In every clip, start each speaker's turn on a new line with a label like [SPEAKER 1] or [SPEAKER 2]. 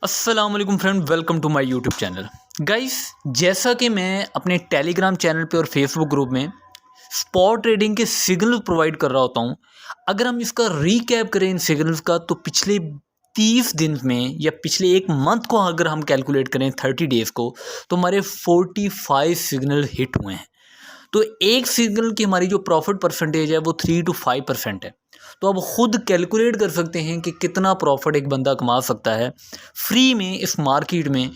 [SPEAKER 1] अस्सलाम वालेकुम friend, welcome to my YouTube channel. Guys, जैसा कि मैं अपने टेलीग्राम चैनल पे और फेसबुक ग्रुप में स्पॉट ट्रेडिंग के सिग्नल प्रोवाइड कर रहा होता हूँ, अगर हम इसका रीकैप करें इन सिग्नल्स का, तो पिछले 30 दिन में या पिछले एक मंथ को अगर हम कैलकुलेट करें 30 डेज़ को, तो हमारे 45 सिग्नल हिट हुए हैं। तो एक सिग्नल की हमारी जो प्रॉफिट परसेंटेज है वो 3 to 5% है। तो आप खुद कैलकुलेट कर सकते हैं कि कितना प्रॉफिट एक बंदा कमा सकता है फ्री में इस मार्केट में।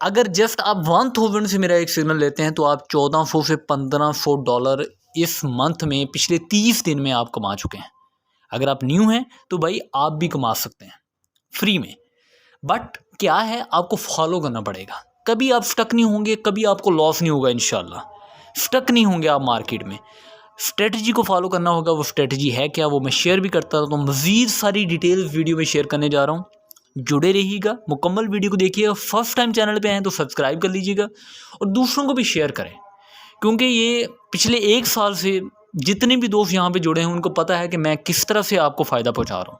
[SPEAKER 1] अगर जस्ट आप 1000 से मेरा एक सिग्नल लेते हैं तो आप 1400 से $1500 इस मंथ में पिछले 30 दिन में आप कमा चुके हैं। अगर आप न्यू हैं तो भाई आप भी कमा सकते हैं फ्री में। बट क्या है, आपको फॉलो करना पड़ेगा। कभी आप स्टक नहीं होंगे, कभी आपको लॉस नहीं होगा। इंशाल्लाह स्टक नहीं होंगे आप मार्केट में। स्ट्रेटजी को फॉलो करना होगा। वो स्ट्रेटजी है क्या, वो मैं शेयर भी करता रहता हूँ। मज़ीद सारी डिटेल्स वीडियो में शेयर करने जा रहा हूँ। जुड़े रहिएगा, मुकम्मल वीडियो को देखिएगा। फर्स्ट टाइम चैनल पे आए तो सब्सक्राइब कर लीजिएगा और दूसरों को भी शेयर करें, क्योंकि ये पिछले एक साल से जितने भी दोस्त यहाँ पे जुड़े हैं उनको पता है कि मैं किस तरह से आपको फ़ायदा पहुँचा रहा हूँ।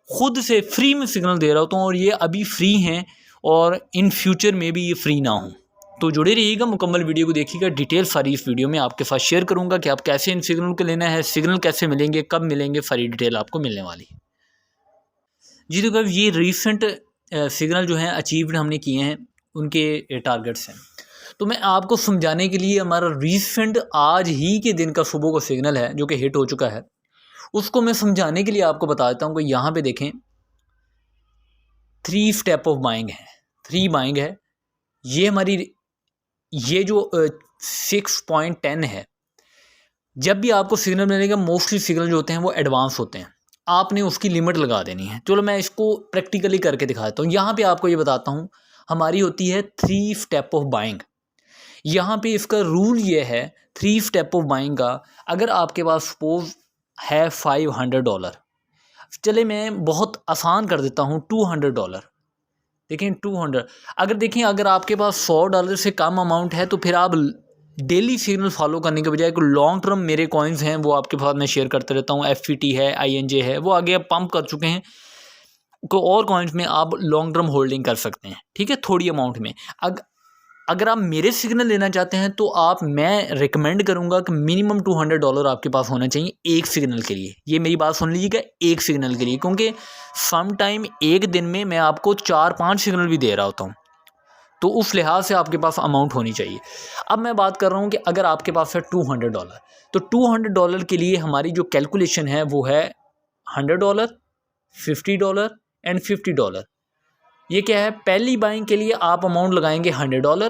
[SPEAKER 1] खुद से फ्री में सिग्नल दे रहा होता हूँ और ये अभी फ्री हैं और इन फ्यूचर में भी ये फ्री ना हो। तो जुड़े रहिएगा, मुकम्मल वीडियो को देखिएगा। डिटेल सारी इस वीडियो में आपके साथ शेयर करूंगा कि आप कैसे इन सिग्नल को लेना है, सिग्नल कैसे मिलेंगे, कब मिलेंगे, सारी डिटेल आपको मिलने वाली है जी। तो कब ये रिसेंट सिग्नल जो हैं अचीव्ड हमने किए हैं, उनके टारगेट्स हैं। तो मैं आपको समझाने के लिए हमारा रिसेंट आज ही के दिन का सुबह का सिग्नल है जो कि हिट हो चुका है, उसको मैं समझाने के लिए आपको बता देता हूँ कि यहाँ पे देखें 3 स्टेप ऑफ बाइंग है, 3 बाइंग है। ये हमारी ये जो 6.10 है। जब भी आपको सिग्नल मिलेगा, मोस्टली सिग्नल जो होते हैं वो एडवांस होते हैं, आपने उसकी लिमिट लगा देनी है। चलो मैं इसको प्रैक्टिकली करके दिखाता हूँ। यहाँ पे आपको ये बताता हूँ, हमारी होती है 3 स्टेप ऑफ बाइंग। यहाँ पे इसका रूल ये है 3 स्टेप ऑफ बाइंग का। अगर आपके पास सपोज है $500, चले मैं बहुत आसान कर देता हूँ, $200। देखें 200, अगर देखें अगर आपके पास $100 से कम अमाउंट है तो फिर आप डेली सिग्नल फॉलो करने के बजाय लॉन्ग टर्म मेरे कॉइन्स हैं वो आपके पास मैं शेयर करते रहता हूँ। FPT है, INJ है, वो आगे आप पंप कर चुके हैं। को और कॉइन्स में आप लॉन्ग टर्म होल्डिंग कर सकते हैं, ठीक है, थोड़ी अमाउंट में। अगर आप मेरे सिग्नल लेना चाहते हैं तो मैं रिकमेंड करूंगा कि मिनिमम $200 आपके पास होना चाहिए एक सिग्नल के लिए। ये मेरी बात सुन लीजिएगा, एक सिग्नल के लिए, क्योंकि सम टाइम एक दिन में मैं आपको 4-5 सिग्नल भी दे रहा होता हूँ, तो उस लिहाज से आपके पास अमाउंट होनी चाहिए। अब मैं बात कर रहा हूँ कि अगर आपके पास है $200, तो $200 के लिए हमारी जो कैलकुलेशन है वो है $100, $50 एंड $50। ये क्या है, पहली बाइंग के लिए आप अमाउंट लगाएंगे $100।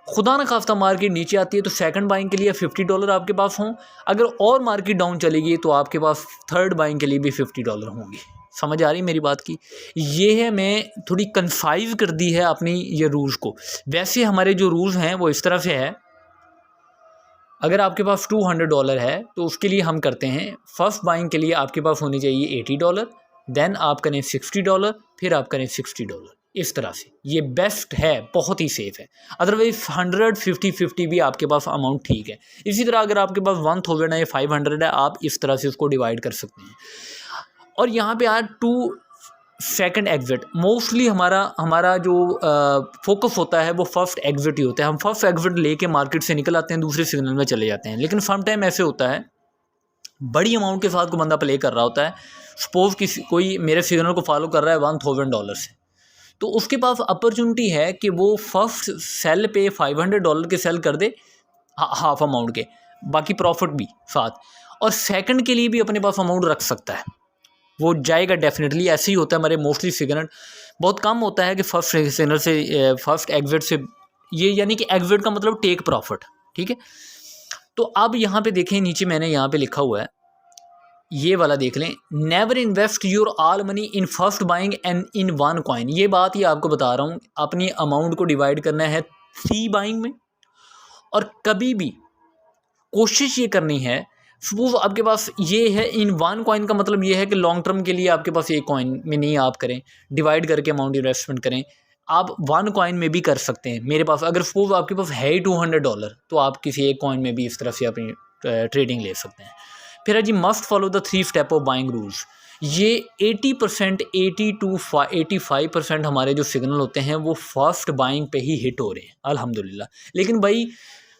[SPEAKER 1] खुदा न खास्ता मार्केट नीचे आती है तो सेकंड बाइंग के लिए $50 आपके पास हों। अगर और मार्केट डाउन चलेगी तो आपके पास थर्ड बाइंग के लिए भी $50 होंगे। समझ आ रही मेरी बात की? ये है, मैं थोड़ी कंसाइज कर दी है अपनी ये रूल्स को। वैसे हमारे जो रूल्स हैं वो इस तरह से है, अगर आपके पास $200 है तो उसके लिए हम करते हैं, फर्स्ट बाइंग के लिए आपके पास होने चाहिए $80, देन आप करें $60, फिर आप करें $60। इस तरह से ये बेस्ट है, बहुत ही सेफ है। अदरवाइज 100-50-50 भी आपके पास अमाउंट ठीक है। इसी तरह अगर आपके पास 1000 है या 500 है, आप इस तरह से उसको डिवाइड कर सकते हैं। और यहाँ पे यार 2 सेकंड एग्जिट, मोस्टली हमारा जो फोकस होता है वो फर्स्ट एग्जिट ही होता है। हम फर्स्ट एग्जिट लेके मार्केट से निकल आते हैं, दूसरे सिग्नल में चले जाते हैं। लेकिन सम टाइम ऐसे होता है, बड़ी अमाउंट के साथ कोई बंदा प्ले कर रहा होता है। सपोज कोई मेरे सिग्नल को फॉलो कर रहा है $1000 से, तो उसके पास अपॉर्चुनिटी है कि वो फर्स्ट सेल पे $500 के सेल कर दे, हाफ अमाउंट के, बाकी प्रॉफिट भी साथ, और सेकंड के लिए भी अपने पास अमाउंट रख सकता है। वो जाएगा डेफिनेटली। ऐसे ही होता है हमारे मोस्टली सिग्नल। बहुत कम होता है कि फर्स्ट सिग्नल से फर्स्ट एग्जिट से, ये यानी कि एग्जिट का मतलब टेक प्रॉफिट, ठीक है। तो अब यहाँ पे देखें, नीचे मैंने यहाँ पे लिखा हुआ है, ये वाला देख लें, never invest your all money in first buying and in one coin. ये बात ही आपको बता रहा हूँ, अपनी अमाउंट को डिवाइड करना है 3 बाइंग में, और कभी भी कोशिश ये करनी है, सपोज आपके पास ये है इन वन कॉइन का मतलब ये है कि लॉन्ग टर्म के लिए आपके पास एक कॉइन में नहीं आप करें, डिवाइड करके अमाउंट इन्वेस्टमेंट करें। आप 1 कॉइन में भी कर सकते हैं। मेरे पास अगर सपोज आपके पास है ही $200, तो आप किसी एक कॉइन में भी इस तरह से अपनी ट्रेडिंग ले सकते हैं। फिर है जी, must follow the 3 step of buying rules. ये 80% 85% हमारे जो सिग्नल होते हैं वो फर्स्ट बाइंग पे ही हिट हो रहे हैं अल्हम्दुलिल्लाह। लेकिन भाई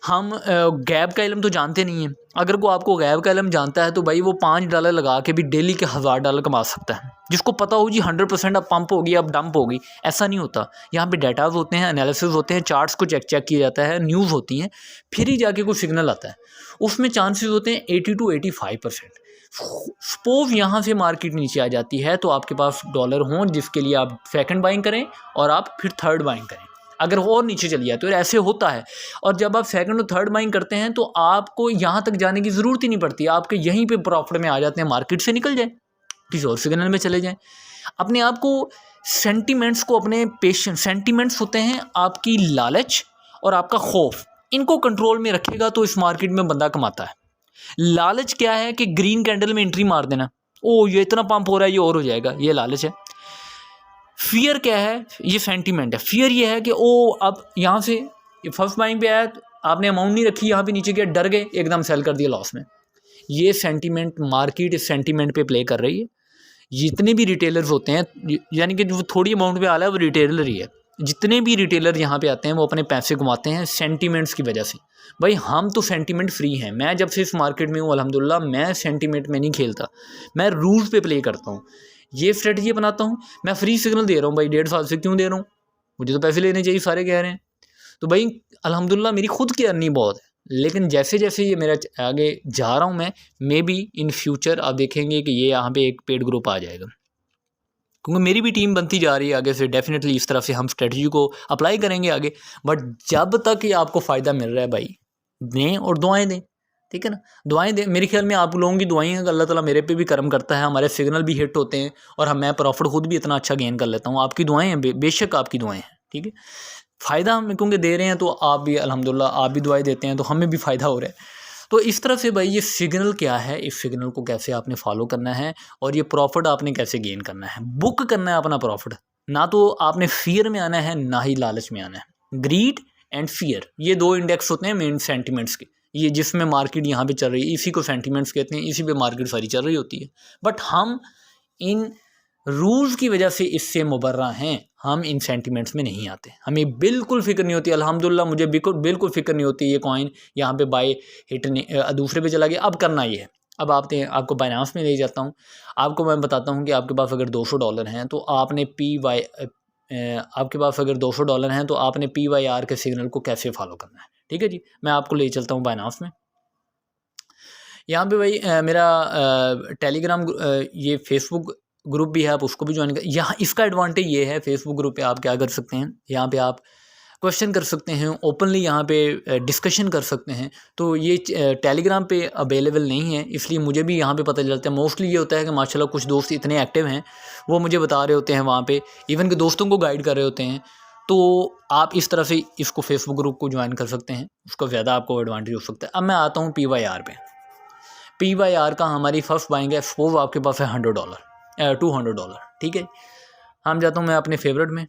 [SPEAKER 1] हम गैप का इल्म तो जानते नहीं हैं। अगर को आपको गैप का इल्म जानता है तो भाई वो $5 लगा के भी डेली के $1000 कमा सकता है। जिसको पता हो जी 100% अब पंप होगी, अब डंप होगी, ऐसा नहीं होता। यहाँ पे डाटाज होते हैं, एनालिसिस होते हैं, चार्ट्स को चेक किया जाता है, न्यूज़ होती हैं, फिर ही जाके कोई सिग्नल आता है। उसमें चांसेस होते हैं 80 to 85%। सपोज यहाँ से मार्केट नीचे आ जाती है तो आपके पास डॉलर हों जिसके लिए आप सेकंड बाइंग करें और आप फिर थर्ड बाइंग करें। अगर और नीचे चली जाए तो ऐसे होता है। और जब आप सेकंड और थर्ड बाइंग करते हैं तो आपको यहाँ तक जाने की ज़रूरत ही नहीं पड़ती, आपके यहीं पे प्रॉफिट में आ जाते हैं, मार्केट से निकल जाए, किसी और सिग्नल में चले जाएं। अपने आप को सेंटिमेंट्स को, अपने पेशेंस, सेंटिमेंट्स होते हैं आपकी लालच और आपका खौफ, इनको कंट्रोल में रखेगा तो इस मार्केट में बंदा कमाता है। लालच क्या है कि ग्रीन कैंडल में एंट्री मार देना, ओ ये इतना पंप हो रहा है, ये और हो जाएगा, ये लालच है। फियर क्या है, ये सेंटीमेंट है। फियर ये है कि ओ अब यहाँ से फर्स्ट बाइंग पे आया, आपने अमाउंट नहीं रखी, यहाँ पे नीचे गया, डर गए, एकदम सेल कर दिया लॉस में। ये सेंटीमेंट, मार्केट इस सेंटीमेंट पे प्ले कर रही है। जितने भी रिटेलर्स होते हैं, यानी कि जो थोड़ी अमाउंट पे आ रहा है वो रिटेलर ही है। जितने भी रिटेलर यहाँ पे आते हैं वो अपने पैसे कमाते हैं सेंटीमेंट्स की वजह से। भाई हम तो सेंटीमेंट फ्री हैं। मैं जब से इस मार्केट में हूँ अल्हम्दुलिल्लाह, मैं सेंटीमेंट में नहीं खेलता, मैं रूल्स पे प्ले करता हूँ, ये स्ट्रेटजी बनाता हूँ। मैं फ्री सिग्नल दे रहा हूँ भाई, 1.5 साल से क्यों दे रहा हूँ, मुझे तो पैसे लेने चाहिए, सारे कह रहे हैं। तो भाई अल्हम्दुलिल्लाह मेरी खुद की अर्निंग बहुत है। लेकिन जैसे जैसे ये मेरा आगे जा रहा हूँ मैं, मे बी इन फ्यूचर आप देखेंगे कि ये यहाँ पे एक पेड ग्रुप आ जाएगा, क्योंकि मेरी भी टीम बनती जा रही है आगे से। डेफिनेटली इस तरफ से हम स्ट्रेटजी को अप्लाई करेंगे आगे। बट जब तक ये आपको फ़ायदा मिल रहा है भाई, दें और दुआएं दें, ठीक है ना, दुआएं दें। मेरे ख्याल में आप लोगों की दुआएं हैं, अल्लाह ताला मेरे पे भी करम करता है, हमारे सिग्नल भी हिट होते हैं और मैं प्रॉफिट खुद भी इतना अच्छा गेन कर लेता हूँ। आपकी दुआएं हैं, बेशक आपकी दुआएं हैं, ठीक है। फ़ायदा हम क्योंकि दे रहे हैं तो आप भी अल्हम्दुलिल्लाह, आप भी दुआएं देते हैं तो हमें भी फ़ायदा हो रहा है। तो इस तरह से भाई ये सिग्नल क्या है, इस सिग्नल को कैसे आपने फॉलो करना है और ये प्रॉफिट आपने कैसे गेन करना है, बुक करना है अपना प्रॉफिट। ना तो आपने फियर में आना है, ना ही लालच में आना है। ग्रीड एंड फियर, ये दो इंडेक्स होते हैं मेन सेंटिमेंट्स के, ये जिसमें मार्केट यहाँ पे चल रही है, इसी को सेंटिमेंट्स कहते हैं, इसी पे मार्केट सारी चल रही होती है। बट हम इन रूल्स की वजह से इससे मुबर्रा हैं, हम इन सेंटिमेंट्स में नहीं आते, हमें बिल्कुल फ़िक्र नहीं होती। अल्हम्दुलिल्लाह मुझे बिल्कुल फ़िक्र नहीं होती, ये कॉइन यहाँ पे बाय हिट दूसरे पे चला गया, अब करना ये है। अब आपको बाइनांस में ले जाता हूँ, आपको मैं बताता हूँ कि आपके पास अगर $200 हैं तो आपने आपके पास अगर $200 हैं तो आपने PYR के सिग्नल को कैसे फॉलो करना है, ठीक है जी। मैं आपको ले चलता हूँ बाइनांस में। यहाँ पे भाई मेरा टेलीग्राम, ये फेसबुक ग्रुप भी है, आप उसको भी ज्वाइन कर। यहाँ इसका एडवांटेज ये है, फेसबुक ग्रुप पे आप क्या कर सकते हैं, यहाँ पे आप क्वेश्चन कर सकते हैं, ओपनली यहाँ पे डिस्कशन कर सकते हैं। तो ये टेलीग्राम पे अवेलेबल नहीं है, इसलिए मुझे भी यहाँ पे पता चलता है। मोस्टली ये होता है कि माशाल्लाह कुछ दोस्त इतने एक्टिव हैं, वो मुझे बता रहे होते हैं वहाँ पे, इवन के दोस्तों को गाइड कर रहे होते हैं। तो आप इस तरह से इसको फेसबुक ग्रुप को ज्वाइन कर सकते हैं, उसका ज़्यादा आपको एडवांटेज हो सकता है। अब मैं आता हूँ PYR पे। PYR का हमारी फर्स्ट बाइंग है, सपोज आपके पास है $200, ठीक है। हम जाता हूँ मैं अपने फेवरेट में,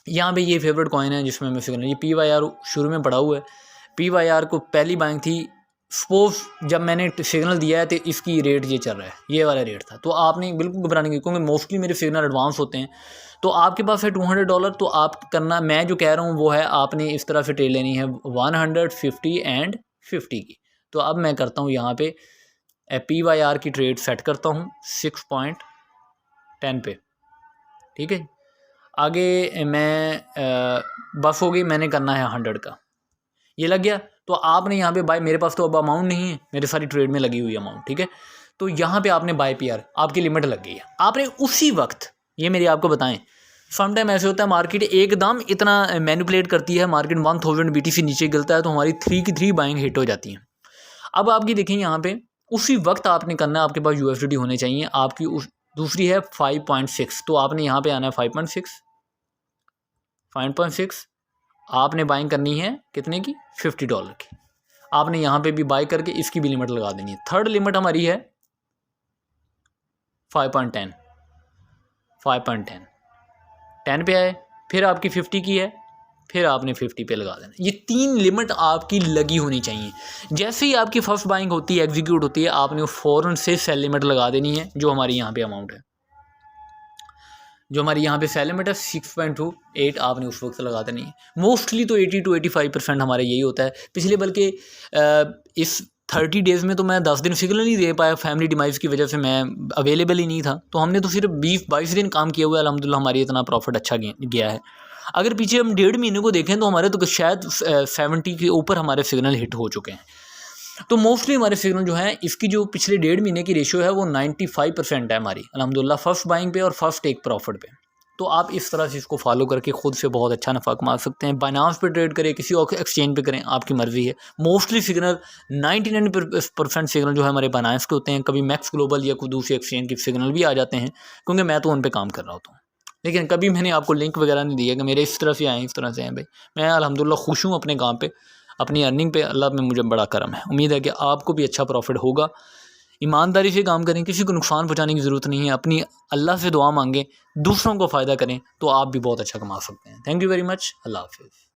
[SPEAKER 1] यहाँ पे ये फेवरेट कॉइन है जिसमें मैं सिग्नल, ये PYR शुरू में पड़ा हुआ है। PYR को पहली बाइंग थी, सपोज जब मैंने सिग्नल दिया है तो इसकी रेट ये चल रहा है, ये वाला रेट था। तो आपने बिल्कुल घबराने की, क्योंकि मोस्टली मेरे सिग्नल एडवांस होते हैं। तो आपके पास है $200, तो आप करना, मैं जो कह रहा हूँ वो है, आपने इस तरह से ट्रेड लेनी है 150 एंड 50 की। तो अब मैं करता हूँ यहाँ पे PYR की ट्रेड सेट करता हूँ 6.10 पे, ठीक है। आगे मैं बस हो गई, मैंने करना है 100 का, ये लग गया। तो आपने यहाँ पे बाय, मेरे पास तो अब अमाउंट नहीं है, मेरे सारी ट्रेड में लगी हुई अमाउंट, ठीक है। तो यहाँ पे आपने बाय PR, आपकी लिमिट लग गई है, आपने उसी वक्त, ये मेरी आपको बताएं, समटाइम ऐसे होता है मार्केट एकदम इतना मैनिपुलेट करती है, मार्केट 1000 BTC नीचे गिरता है तो हमारी 3 की 3 बाइंग हिट हो जाती है। अब आपकी देखें यहाँ पे उसी वक्त आपने करना है, आपके पास USDT होने चाहिए, आपकी दूसरी है 5.6, तो आपने यहाँ पे आना है 5.6 आपने बाइंग करनी है कितने की, $50 की। आपने यहाँ पे भी बाय करके इसकी भी लिमिट लगा देनी है। थर्ड लिमिट हमारी है 5.10 10 पे आए, फिर आपकी 50 की है फिर आपने 50 पे लगा देना। ये 3 लिमिट आपकी लगी होनी चाहिए। जैसे ही आपकी फर्स्ट बाइंग होती है, एग्जीक्यूट होती है, आपने फ़ौरन से सेल लिमिट लगा देनी है, जो हमारी यहाँ पे अमाउंट है, जो हमारी यहाँ पे सेल लिमिट है 6.28, आपने उस वक्त लगा देनी है। मोस्टली तो 80 to 85% हमारे यही होता है। पिछले बल्कि इस 30 डेज़ में तो मैं 10 दिन सिग्नल नहीं दे पाया, फैमिली डिवाइस की वजह से मैं अवेलेबल ही नहीं था। तो हमने तो सिर्फ 20-22 दिन काम किया हुआ है, अल्हम्दुलिल्लाह हमारी इतना प्रॉफिट अच्छा गया है। अगर पीछे हम 1.5 महीने को देखें तो हमारे तो शायद 70 के ऊपर हमारे सिग्नल हिट हो चुके हैं। तो मोस्टली हमारे सिग्नल जो हैं, इसकी जो पिछले 1.5 महीने की रेशियो है वो 95% है हमारी अल्हम्दुलिल्लाह, फर्स्ट बाइंग पे और फर्स्ट टेक प्रॉफिट पे। तो आप इस तरह से इसको फॉलो करके खुद से बहुत अच्छा नफ़ा कमा सकते हैं। बाइनांस पे ट्रेड करें, किसी और एक्सचेंज पे करें, आपकी मर्ज़ी है। मोस्टली सिग्नल 99% सिग्नल जो है हमारे बाइनांस के होते हैं। कभी मैक्स ग्लोबल या कोई दूसरी एक्सचेंज के सिग्नल भी आ जाते हैं, क्योंकि मैं तो उन पर काम कर रहा होता हूँ। लेकिन कभी मैंने आपको लिंक वगैरह नहीं दिया कि मेरे इस तरह से आए, इस तरह से हैं। भाई मैं अल्हम्दुलिल्लाह खुश हूँ अपने काम पे, अपनी अर्निंग पे। अल्लाह में मुझे बड़ा करम है। उम्मीद है कि आपको भी अच्छा प्रॉफिट होगा। ईमानदारी से काम करें, किसी को नुकसान पहुंचाने की ज़रूरत नहीं है। अपनी अल्लाह से दुआ मांगें, दूसरों को फ़ायदा करें, तो आप भी बहुत अच्छा कमा सकते हैं। Thank you very much. अल्लाह हाफ़िज़।